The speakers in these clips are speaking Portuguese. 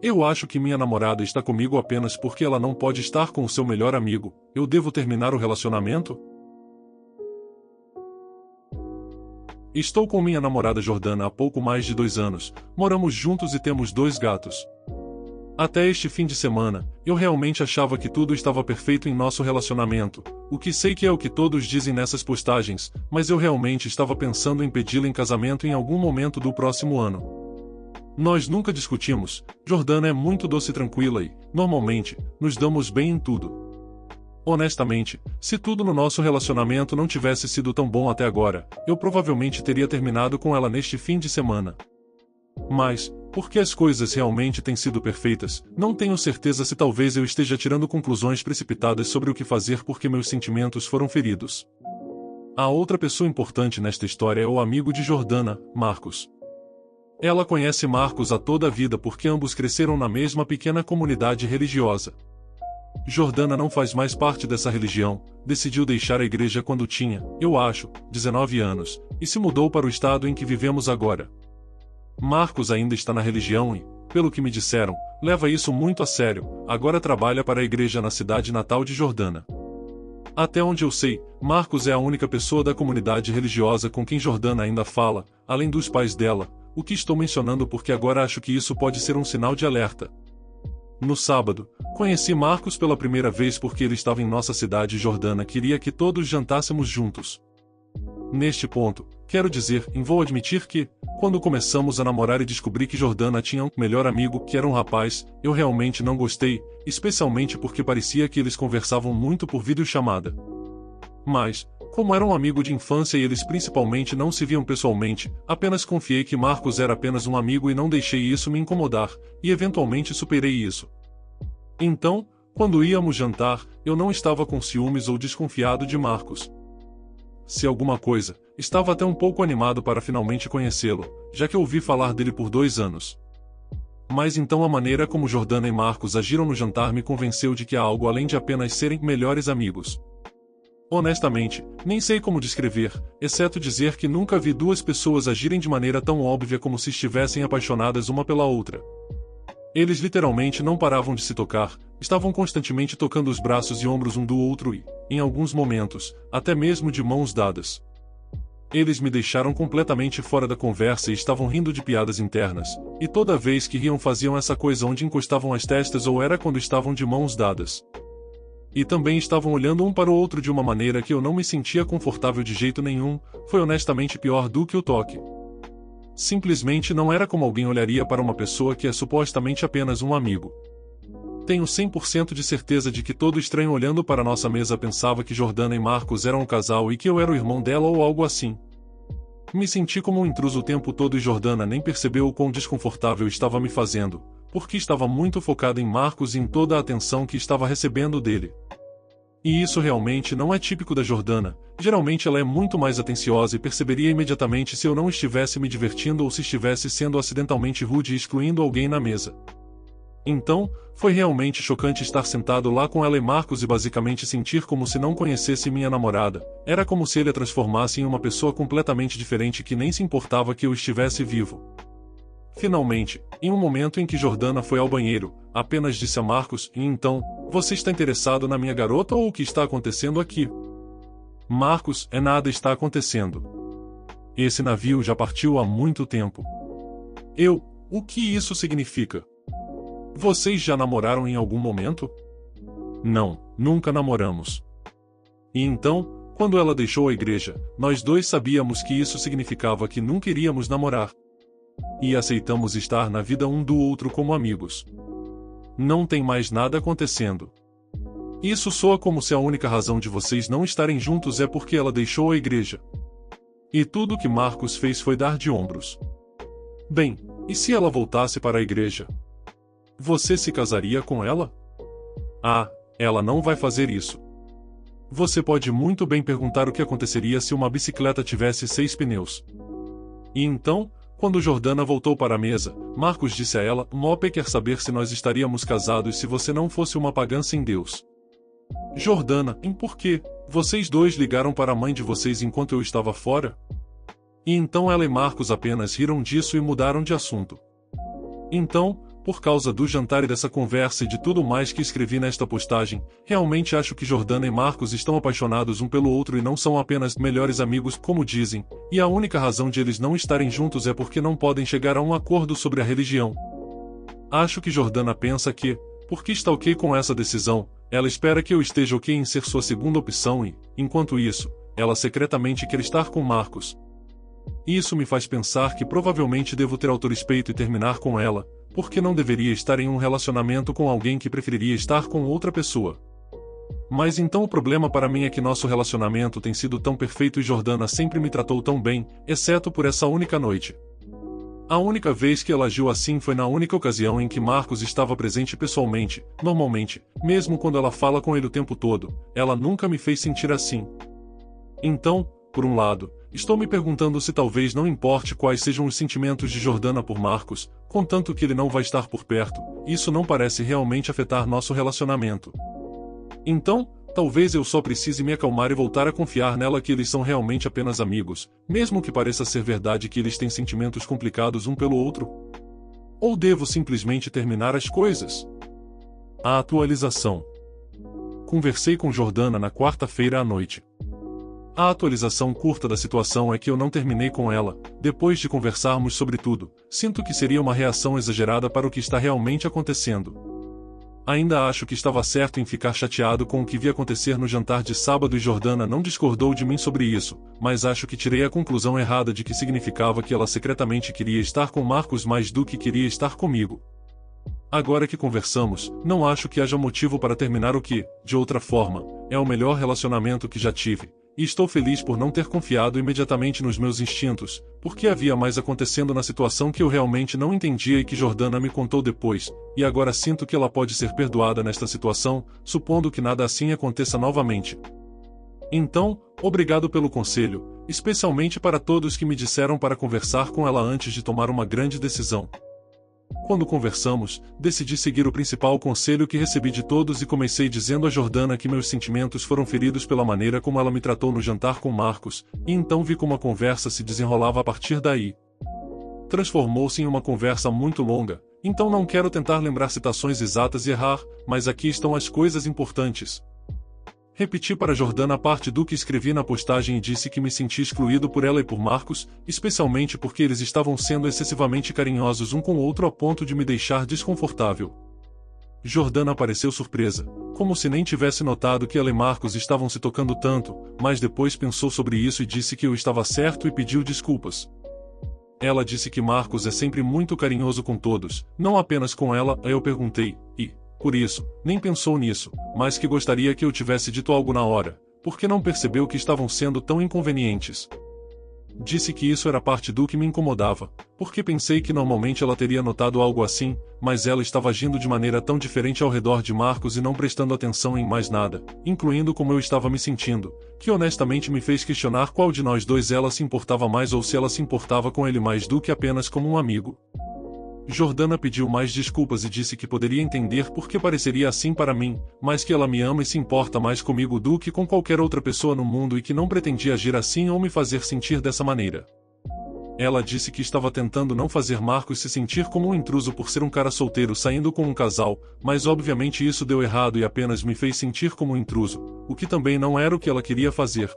Eu acho que minha namorada está comigo apenas porque ela não pode estar com o seu melhor amigo. Eu devo terminar o relacionamento? Estou com minha namorada Jordana há pouco mais de 2 anos, moramos juntos e temos 2 gatos. Até este fim de semana, eu realmente achava que tudo estava perfeito em nosso relacionamento, o que sei que é o que todos dizem nessas postagens, mas eu realmente estava pensando em pedi-la em casamento em algum momento do próximo ano. Nós nunca discutimos, Jordana é muito doce e tranquila e, normalmente, nos damos bem em tudo. Honestamente, se tudo no nosso relacionamento não tivesse sido tão bom até agora, eu provavelmente teria terminado com ela neste fim de semana. Mas, porque as coisas realmente têm sido perfeitas, não tenho certeza se talvez eu esteja tirando conclusões precipitadas sobre o que fazer porque meus sentimentos foram feridos. A outra pessoa importante nesta história é o amigo de Jordana, Marcos. Ela conhece Marcos há toda a vida porque ambos cresceram na mesma pequena comunidade religiosa. Jordana não faz mais parte dessa religião, decidiu deixar a igreja quando tinha, eu acho, 19 anos, e se mudou para o estado em que vivemos agora. Marcos ainda está na religião e, pelo que me disseram, leva isso muito a sério, agora trabalha para a igreja na cidade natal de Jordana. Até onde eu sei, Marcos é a única pessoa da comunidade religiosa com quem Jordana ainda fala, além dos pais dela, o que estou mencionando porque agora acho que isso pode ser um sinal de alerta. No sábado, conheci Marcos pela primeira vez porque ele estava em nossa cidade e Jordana queria que todos jantássemos juntos. Neste ponto, quero dizer, vou admitir que, quando começamos a namorar e descobri que Jordana tinha um melhor amigo que era um rapaz, eu realmente não gostei, especialmente porque parecia que eles conversavam muito por videochamada. Mas, como era um amigo de infância e eles principalmente não se viam pessoalmente, apenas confiei que Marcos era apenas um amigo e não deixei isso me incomodar, e eventualmente superei isso. Então, quando íamos jantar, eu não estava com ciúmes ou desconfiado de Marcos. Se alguma coisa, estava até um pouco animado para finalmente conhecê-lo, já que ouvi falar dele por 2 anos. Mas então a maneira como Jordana e Marcos agiram no jantar me convenceu de que há algo além de apenas serem melhores amigos. Honestamente, nem sei como descrever, exceto dizer que nunca vi 2 pessoas agirem de maneira tão óbvia como se estivessem apaixonadas uma pela outra. Eles literalmente não paravam de se tocar, estavam constantemente tocando os braços e ombros um do outro e, em alguns momentos, até mesmo de mãos dadas. Eles me deixaram completamente fora da conversa e estavam rindo de piadas internas, e toda vez que riam faziam essa coisa onde encostavam as testas ou era quando estavam de mãos dadas. E também estavam olhando um para o outro de uma maneira que eu não me sentia confortável de jeito nenhum, foi honestamente pior do que o toque. Simplesmente não era como alguém olharia para uma pessoa que é supostamente apenas um amigo. Tenho 100% de certeza de que todo estranho olhando para nossa mesa pensava que Jordana e Marcos eram um casal e que eu era o irmão dela ou algo assim. Me senti como um intruso o tempo todo e Jordana nem percebeu o quão desconfortável estava me fazendo, porque estava muito focada em Marcos e em toda a atenção que estava recebendo dele. E isso realmente não é típico da Jordana, geralmente ela é muito mais atenciosa e perceberia imediatamente se eu não estivesse me divertindo ou se estivesse sendo acidentalmente rude e excluindo alguém na mesa. Então, foi realmente chocante estar sentado lá com ela e Marcos e basicamente sentir como se não conhecesse minha namorada, era como se ele a transformasse em uma pessoa completamente diferente que nem se importava que eu estivesse vivo. Finalmente, em um momento em que Jordana foi ao banheiro, apenas disse a Marcos, e então, você está interessado na minha garota ou o que está acontecendo aqui? Marcos, nada está acontecendo. Esse navio já partiu há muito tempo. O que isso significa? Vocês já namoraram em algum momento? Não, nunca namoramos. E então, quando ela deixou a igreja, nós 2 sabíamos que isso significava que nunca iríamos namorar. E aceitamos estar na vida um do outro como amigos. Não tem mais nada acontecendo. Isso soa como se a única razão de vocês não estarem juntos é porque ela deixou a igreja. E tudo que Marcos fez foi dar de ombros. Bem, e se ela voltasse para a igreja? Você se casaria com ela? Ah, ela não vai fazer isso. Você pode muito bem perguntar o que aconteceria se uma bicicleta tivesse 6 pneus. E então, quando Jordana voltou para a mesa, Marcos disse a ela, Mope quer saber se nós estaríamos casados se você não fosse uma pagã sem Deus. Jordana, por quê? Vocês 2 ligaram para a mãe de vocês enquanto eu estava fora? E então ela e Marcos apenas riram disso e mudaram de assunto. Então, por causa do jantar e dessa conversa e de tudo mais que escrevi nesta postagem, realmente acho que Jordana e Marcos estão apaixonados um pelo outro e não são apenas melhores amigos como dizem, e a única razão de eles não estarem juntos é porque não podem chegar a um acordo sobre a religião. Acho que Jordana pensa que, porque está ok com essa decisão, ela espera que eu esteja ok em ser sua segunda opção e, enquanto isso, ela secretamente quer estar com Marcos. Isso me faz pensar que provavelmente devo ter autorrespeito e terminar com ela, porque não deveria estar em um relacionamento com alguém que preferiria estar com outra pessoa. Mas então o problema para mim é que nosso relacionamento tem sido tão perfeito e Jordana sempre me tratou tão bem, exceto por essa única noite. A única vez que ela agiu assim foi na única ocasião em que Marcos estava presente pessoalmente. Normalmente, mesmo quando ela fala com ele o tempo todo, ela nunca me fez sentir assim. Então, por um lado, estou me perguntando se talvez não importe quais sejam os sentimentos de Jordana por Marcos, contanto que ele não vai estar por perto, isso não parece realmente afetar nosso relacionamento. Então, talvez eu só precise me acalmar e voltar a confiar nela que eles são realmente apenas amigos, mesmo que pareça ser verdade que eles têm sentimentos complicados um pelo outro. Ou devo simplesmente terminar as coisas? A atualização. Conversei com Jordana na quarta-feira à noite. A atualização curta da situação é que eu não terminei com ela, depois de conversarmos sobre tudo, sinto que seria uma reação exagerada para o que está realmente acontecendo. Ainda acho que estava certo em ficar chateado com o que vi acontecer no jantar de sábado e Jordana não discordou de mim sobre isso, mas acho que tirei a conclusão errada de que significava que ela secretamente queria estar com Marcos mais do que queria estar comigo. Agora que conversamos, não acho que haja motivo para terminar o que, de outra forma, é o melhor relacionamento que já tive. E estou feliz por não ter confiado imediatamente nos meus instintos, porque havia mais acontecendo na situação que eu realmente não entendia e que Jordana me contou depois, e agora sinto que ela pode ser perdoada nesta situação, supondo que nada assim aconteça novamente. Então, obrigado pelo conselho, especialmente para todos que me disseram para conversar com ela antes de tomar uma grande decisão. Quando conversamos, decidi seguir o principal conselho que recebi de todos e comecei dizendo a Jordana que meus sentimentos foram feridos pela maneira como ela me tratou no jantar com Marcos, e então vi como a conversa se desenrolava a partir daí. Transformou-se em uma conversa muito longa, então não quero tentar lembrar citações exatas e errar, mas aqui estão as coisas importantes. Repeti para Jordana parte do que escrevi na postagem e disse que me senti excluído por ela e por Marcos, especialmente porque eles estavam sendo excessivamente carinhosos um com o outro a ponto de me deixar desconfortável. Jordana pareceu surpresa, como se nem tivesse notado que ela e Marcos estavam se tocando tanto, mas depois pensou sobre isso e disse que eu estava certo e pediu desculpas. Ela disse que Marcos é sempre muito carinhoso com todos, não apenas com ela, aí eu perguntei, e, por isso, nem pensou nisso, mas que gostaria que eu tivesse dito algo na hora, porque não percebeu que estavam sendo tão inconvenientes. Disse que isso era parte do que me incomodava, porque pensei que normalmente ela teria notado algo assim, mas ela estava agindo de maneira tão diferente ao redor de Marcos e não prestando atenção em mais nada, incluindo como eu estava me sentindo, que honestamente me fez questionar qual de nós dois ela se importava mais ou se ela se importava com ele mais do que apenas como um amigo. Jordana pediu mais desculpas e disse que poderia entender por que pareceria assim para mim, mas que ela me ama e se importa mais comigo do que com qualquer outra pessoa no mundo e que não pretendia agir assim ou me fazer sentir dessa maneira. Ela disse que estava tentando não fazer Marcos se sentir como um intruso por ser um cara solteiro saindo com um casal, mas obviamente isso deu errado e apenas me fez sentir como um intruso, o que também não era o que ela queria fazer.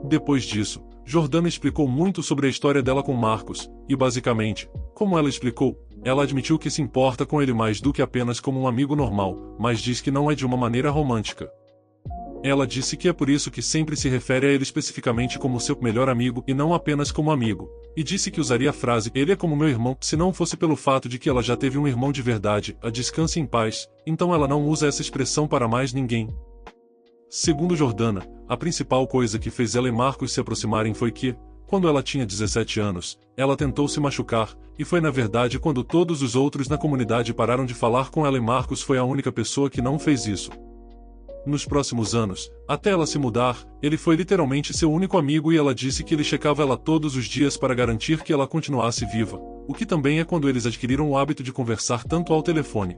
Depois disso, Jordana explicou muito sobre a história dela com Marcos, e basicamente, como ela explicou, ela admitiu que se importa com ele mais do que apenas como um amigo normal, mas diz que não é de uma maneira romântica. Ela disse que é por isso que sempre se refere a ele especificamente como seu melhor amigo e não apenas como amigo, e disse que usaria a frase "ele é como meu irmão" se não fosse pelo fato de que ela já teve um irmão de verdade, a descanse em paz, então ela não usa essa expressão para mais ninguém. Segundo Jordana, a principal coisa que fez ela e Marcos se aproximarem foi que, quando ela tinha 17 anos, ela tentou se machucar, e foi na verdade quando todos os outros na comunidade pararam de falar com ela e Marcos foi a única pessoa que não fez isso. Nos próximos anos, até ela se mudar, ele foi literalmente seu único amigo e ela disse que ele checava ela todos os dias para garantir que ela continuasse viva, o que também é quando eles adquiriram o hábito de conversar tanto ao telefone.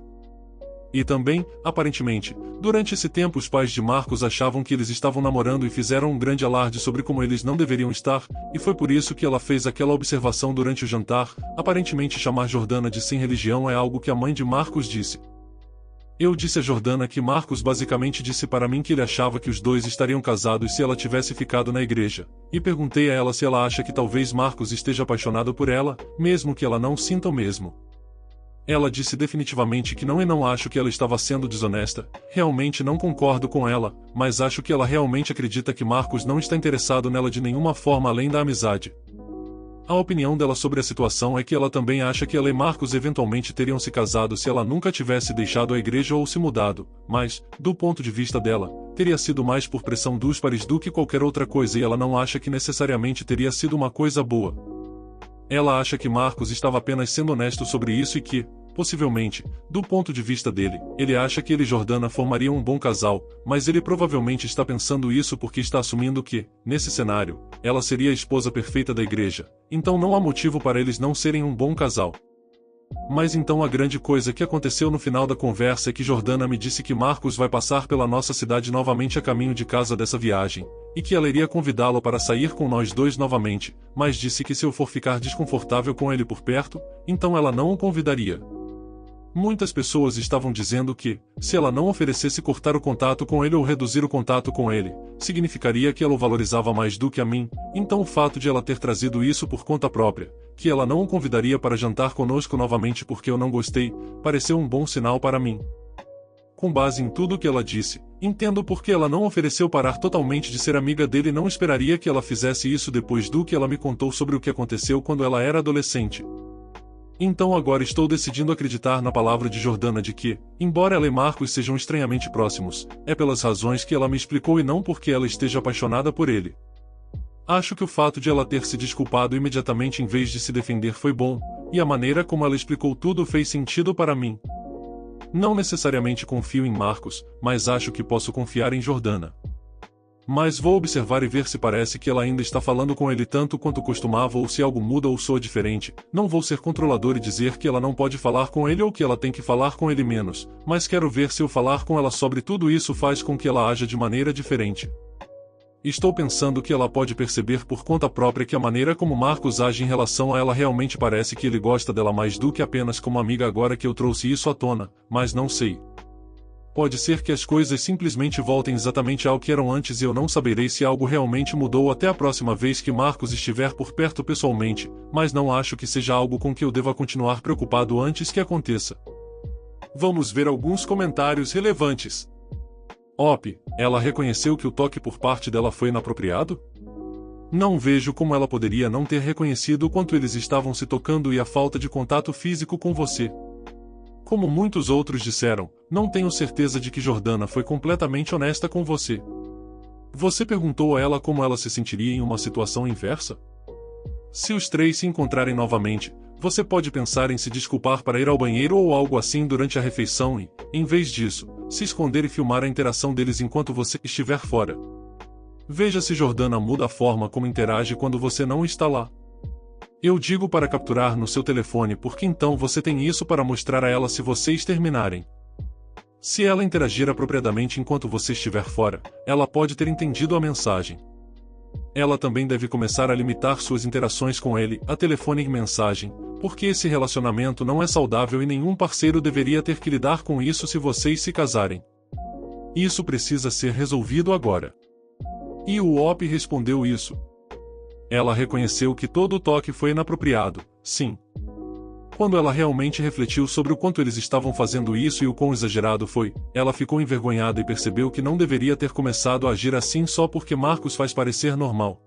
E também, aparentemente, durante esse tempo os pais de Marcos achavam que eles estavam namorando e fizeram um grande alarde sobre como eles não deveriam estar, e foi por isso que ela fez aquela observação durante o jantar. Aparentemente chamar Jordana de sem religião é algo que a mãe de Marcos disse. Eu disse a Jordana que Marcos basicamente disse para mim que ele achava que os dois estariam casados se ela tivesse ficado na igreja, e perguntei a ela se ela acha que talvez Marcos esteja apaixonado por ela, mesmo que ela não sinta o mesmo. Ela disse definitivamente que não, e não acho que ela estava sendo desonesta. Realmente não concordo com ela, mas acho que ela realmente acredita que Marcos não está interessado nela de nenhuma forma além da amizade. A opinião dela sobre a situação é que ela também acha que ela e Marcos eventualmente teriam se casado se ela nunca tivesse deixado a igreja ou se mudado, mas, do ponto de vista dela, teria sido mais por pressão dos pares do que qualquer outra coisa, e ela não acha que necessariamente teria sido uma coisa boa. Ela acha que Marcos estava apenas sendo honesto sobre isso e que, possivelmente, do ponto de vista dele, ele acha que ele e Jordana formariam um bom casal, mas ele provavelmente está pensando isso porque está assumindo que, nesse cenário, ela seria a esposa perfeita da igreja, então não há motivo para eles não serem um bom casal. Mas então a grande coisa que aconteceu no final da conversa é que Jordana me disse que Marcos vai passar pela nossa cidade novamente a caminho de casa dessa viagem, e que ela iria convidá-lo para sair com nós dois novamente, mas disse que se eu for ficar desconfortável com ele por perto, então ela não o convidaria. Muitas pessoas estavam dizendo que, se ela não oferecesse cortar o contato com ele ou reduzir o contato com ele, significaria que ela o valorizava mais do que a mim, então o fato de ela ter trazido isso por conta própria, que ela não o convidaria para jantar conosco novamente porque eu não gostei, pareceu um bom sinal para mim. Com base em tudo o que ela disse, entendo porque ela não ofereceu parar totalmente de ser amiga dele e não esperaria que ela fizesse isso depois do que ela me contou sobre o que aconteceu quando ela era adolescente. Então agora estou decidindo acreditar na palavra de Jordana de que, embora ela e Marcos sejam estranhamente próximos, é pelas razões que ela me explicou e não porque ela esteja apaixonada por ele. Acho que o fato de ela ter se desculpado imediatamente em vez de se defender foi bom, e a maneira como ela explicou tudo fez sentido para mim. Não necessariamente confio em Marcos, mas acho que posso confiar em Jordana. Mas vou observar e ver se parece que ela ainda está falando com ele tanto quanto costumava ou se algo muda ou soa diferente. Não vou ser controlador e dizer que ela não pode falar com ele ou que ela tem que falar com ele menos, mas quero ver se eu falar com ela sobre tudo isso faz com que ela haja de maneira diferente. Estou pensando que ela pode perceber por conta própria que a maneira como Marcos age em relação a ela realmente parece que ele gosta dela mais do que apenas como amiga agora que eu trouxe isso à tona, mas não sei. Pode ser que as coisas simplesmente voltem exatamente ao que eram antes e eu não saberei se algo realmente mudou até a próxima vez que Marcos estiver por perto pessoalmente, mas não acho que seja algo com que eu deva continuar preocupado antes que aconteça. Vamos ver alguns comentários relevantes. Ela reconheceu que o toque por parte dela foi inapropriado? Não vejo como ela poderia não ter reconhecido o quanto eles estavam se tocando e a falta de contato físico com você. Como muitos outros disseram, não tenho certeza de que Jordana foi completamente honesta com você. Você perguntou a ela como ela se sentiria em uma situação inversa? Se os três se encontrarem novamente, você pode pensar em se desculpar para ir ao banheiro ou algo assim durante a refeição e, em vez disso, se esconder e filmar a interação deles enquanto você estiver fora. Veja se Jordana muda a forma como interage quando você não está lá. Eu digo para capturar no seu telefone porque então você tem isso para mostrar a ela se vocês terminarem. Se ela interagir apropriadamente enquanto você estiver fora, ela pode ter entendido a mensagem. Ela também deve começar a limitar suas interações com ele, a telefone e mensagem, porque esse relacionamento não é saudável e nenhum parceiro deveria ter que lidar com isso se vocês se casarem. Isso precisa ser resolvido agora. E o OP respondeu isso. Ela reconheceu que todo o toque foi inapropriado, sim. Quando ela realmente refletiu sobre o quanto eles estavam fazendo isso e o quão exagerado foi, ela ficou envergonhada e percebeu que não deveria ter começado a agir assim só porque Marcos faz parecer normal.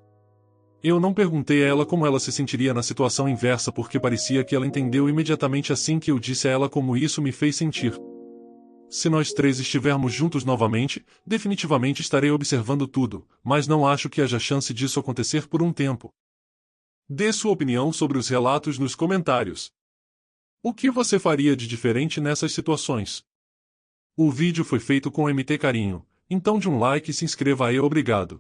Eu não perguntei a ela como ela se sentiria na situação inversa porque parecia que ela entendeu imediatamente assim que eu disse a ela como isso me fez sentir. Se nós três estivermos juntos novamente, definitivamente estarei observando tudo, mas não acho que haja chance disso acontecer por um tempo. Dê sua opinião sobre os relatos nos comentários. O que você faria de diferente nessas situações? O vídeo foi feito com MT Carinho, então de um like e se inscreva aí, obrigado.